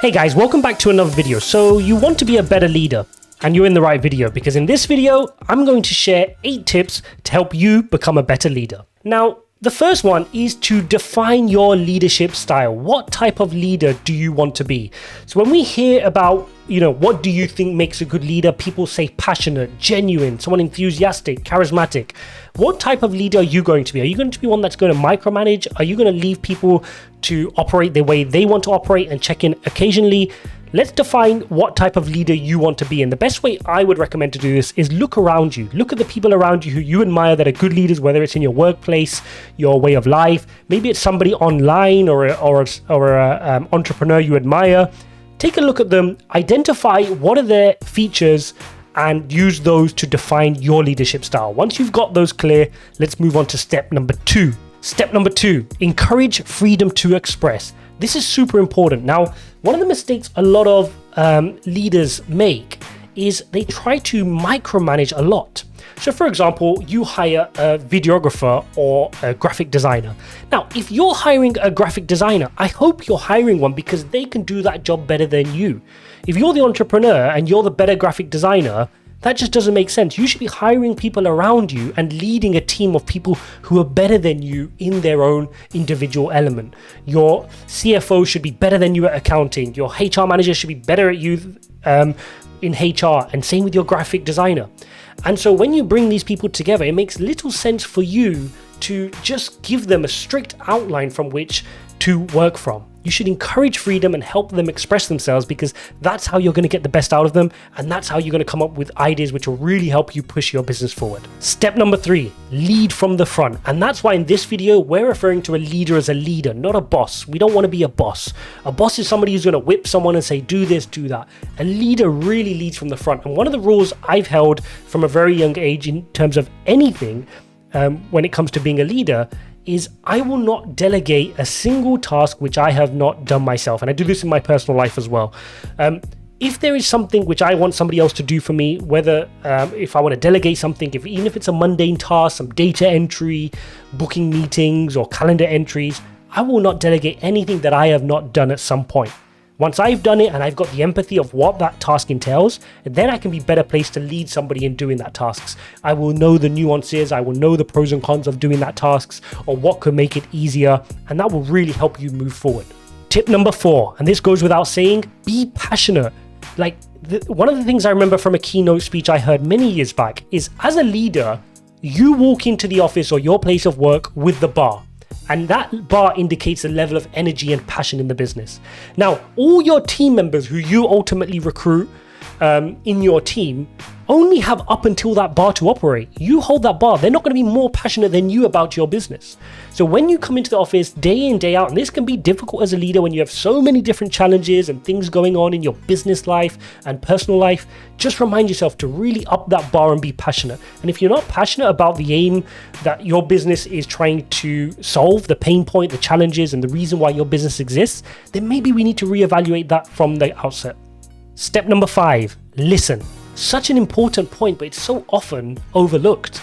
Hey guys, welcome back to another video. So you want to be a better leader, and you're in the right video, because in this video, I'm going to share 8 tips to help you become a better leader. Now, the first one is to define your leadership style. What type of leader do you want to be? So when we hear about, what do you think makes a good leader? People say passionate, genuine, someone enthusiastic, charismatic. What type of leader are you going to be? Are you going to be one that's going to micromanage? Are you going to leave people to operate the way they want to operate and check in occasionally? Let's define what type of leader you want to be. And the best way I would recommend to do this is look around you. Look at the people around you who you admire that are good leaders, whether it's in your workplace, your way of life. Maybe it's somebody online or an entrepreneur you admire. Take a look at them, identify what are their features, and use those to define your leadership style. Once you've got those clear, let's move on to step number 2. Step number 2, encourage freedom to express. This is super important. Now, one of the mistakes a lot of leaders make is they try to micromanage a lot. So for example, you hire a videographer or a graphic designer. Now, if you're hiring a graphic designer, I hope you're hiring one because they can do that job better than you. If you're the entrepreneur and you're the better graphic designer, that just doesn't make sense. You should be hiring people around you and leading a team of people who are better than you in their own individual element. Your CFO should be better than you at accounting. Your HR manager should be better at you in HR, and same with your graphic designer. And so when you bring these people together, it makes little sense for you to just give them a strict outline from which to work from. You should encourage freedom and help them express themselves, because that's how you're going to get the best out of them, and that's how you're going to come up with ideas which will really help you push your business forward. Step number 3, lead from the front. And that's why in this video, we're referring to a leader as a leader, not a boss. We don't want to be a boss. A boss is somebody who's going to whip someone and say, do this, do that. A leader really leads from the front. And one of the rules I've held from a very young age in terms of anything when it comes to being a leader is I will not delegate a single task which I have not done myself. And I do this in my personal life as well. If there is something which I want somebody else to do for me, whether if I want to delegate something, even if it's a mundane task, some data entry, booking meetings or calendar entries, I will not delegate anything that I have not done at some point. Once I've done it and I've got the empathy of what that task entails, then I can be better placed to lead somebody in doing that tasks. I will know the nuances, I will know the pros and cons of doing that tasks, or what could make it easier, and that will really help you move forward. Tip number 4, and this goes without saying, be passionate. One of the things I remember from a keynote speech I heard many years back is, as a leader, you walk into the office or your place of work with the bar. And that bar indicates a level of energy and passion in the business. Now, all your team members who you ultimately recruit in your team only have up until that bar to operate. You hold that bar. They're not going to be more passionate than you about your business. So when you come into the office day in, day out, and this can be difficult as a leader when you have so many different challenges and things going on in your business life and personal life, just remind yourself to really up that bar and be passionate. And if you're not passionate about the aim that your business is trying to solve, the pain point, the challenges, and the reason why your business exists, then maybe we need to reevaluate that from the outset. Step number 5, listen. Such an important point, but it's so often overlooked.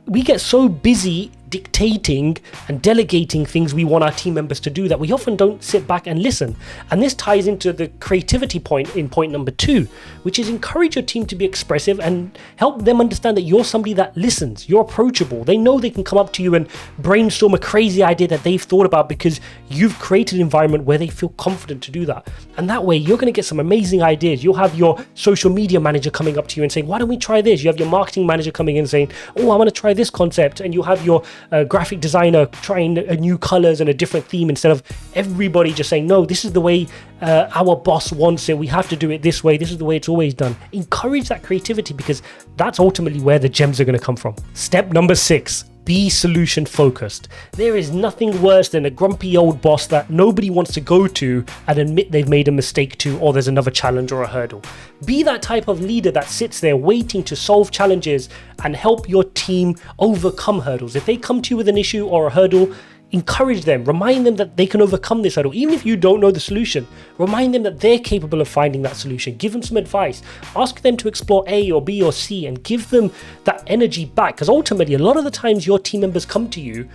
We get so busy dictating and delegating things we want our team members to do that we often don't sit back and listen. And this ties into the creativity point in point number 2, which is encourage your team to be expressive and help them understand that you're somebody that listens, you're approachable. They know they can come up to you and brainstorm a crazy idea that they've thought about because you've created an environment where they feel confident to do that. And that way you're going to get some amazing ideas. You'll have your social media manager coming up to you and saying, why don't we try this? You have your marketing manager coming in and saying, oh, I want to try this concept. And you'll have your graphic designer trying new colors and a different theme, instead of everybody just saying, no, this is the way our boss wants it, we have to do it this way, this is the way it's always done. Encourage that creativity, because that's ultimately where the gems are going to come from. Step number 6, be solution focused. There is nothing worse than a grumpy old boss that nobody wants to go to and admit they've made a mistake to, or there's another challenge or a hurdle. Be that type of leader that sits there waiting to solve challenges and help your team overcome hurdles. If they come to you with an issue or a hurdle, encourage them, remind them that they can overcome this hurdle. Even if you don't know the solution, remind them that they're capable of finding that solution. Give them some advice. Ask them to explore A or B or C and give them that energy back. Because ultimately, a lot of the times your team members come to you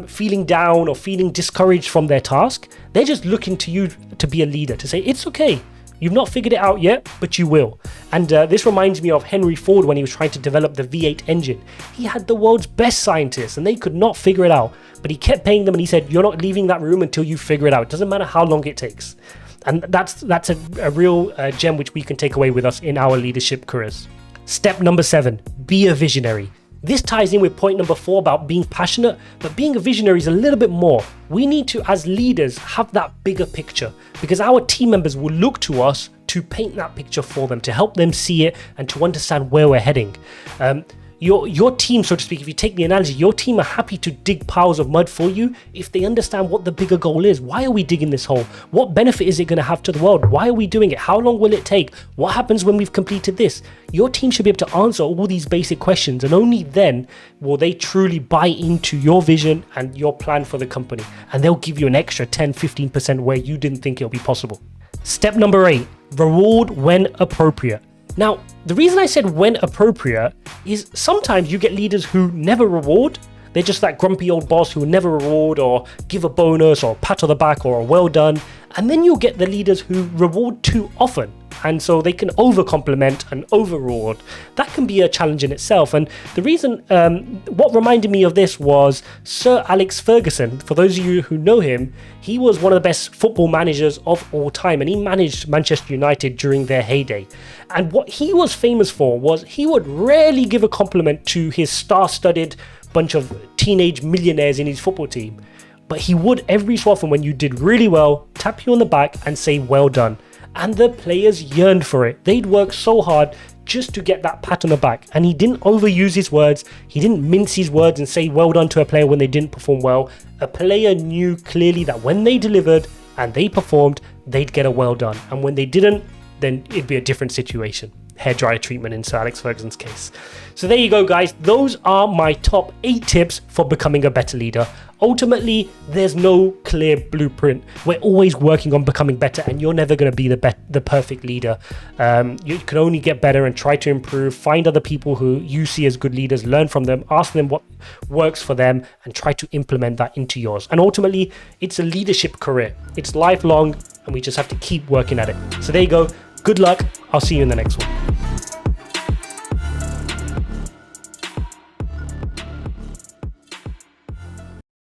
feeling down or feeling discouraged from their task, they're just looking to you to be a leader, to say, it's okay. You've not figured it out yet, but you will. And this reminds me of Henry Ford when he was trying to develop the V8 engine. He had the world's best scientists and they could not figure it out. But he kept paying them and he said, you're not leaving that room until you figure it out. It doesn't matter how long it takes. And that's a real gem which we can take away with us in our leadership careers. Step number 7, be a visionary. This ties in with point number 4 about being passionate, but being a visionary is a little bit more. We need to, as leaders, have that bigger picture because our team members will look to us to paint that picture for them, to help them see it and to understand where we're heading. Your team, so to speak, if you take the analogy, your team are happy to dig piles of mud for you if they understand what the bigger goal is. Why are we digging this hole? What benefit is it going to have to the world? Why are we doing it? How long will it take? What happens when we've completed this? Your team should be able to answer all these basic questions, and only then will they truly buy into your vision and your plan for the company, and they'll give you an extra 10-15% where you didn't think it'll be possible. Step number 8, reward when appropriate. Now, the reason I said when appropriate is sometimes you get leaders who never reward. They're just that grumpy old boss who will never reward or give a bonus or a pat on the back or a well done. And then you'll get the leaders who reward too often. And so they can over compliment and over reward. That can be a challenge in itself. And the reason, what reminded me of this was Sir Alex Ferguson. For those of you who know him, he was one of the best football managers of all time. And he managed Manchester United during their heyday. And what he was famous for was he would rarely give a compliment to his star-studded bunch of teenage millionaires in his football team. But he would every so often when you did really well, tap you on the back and say, well done. And the players yearned for it. They'd work so hard just to get that pat on the back. And he didn't overuse his words. He didn't mince his words and say well done to a player when they didn't perform well. A player knew clearly that when they delivered and they performed, they'd get a well done. And when they didn't, then it'd be a different situation. Hairdryer treatment in Sir Alex Ferguson's case. So there you go, guys. Those are my top 8 tips for becoming a better leader. Ultimately, there's no clear blueprint. We're always working on becoming better, and you're never going to be the perfect leader. You can only get better and try to improve. Find other people who you see as good leaders, learn from them, ask them what works for them, and try to implement that into yours. And ultimately, it's a leadership career. It's lifelong, and we just have to keep working at it. So there you go. Good luck. I'll see you in the next one.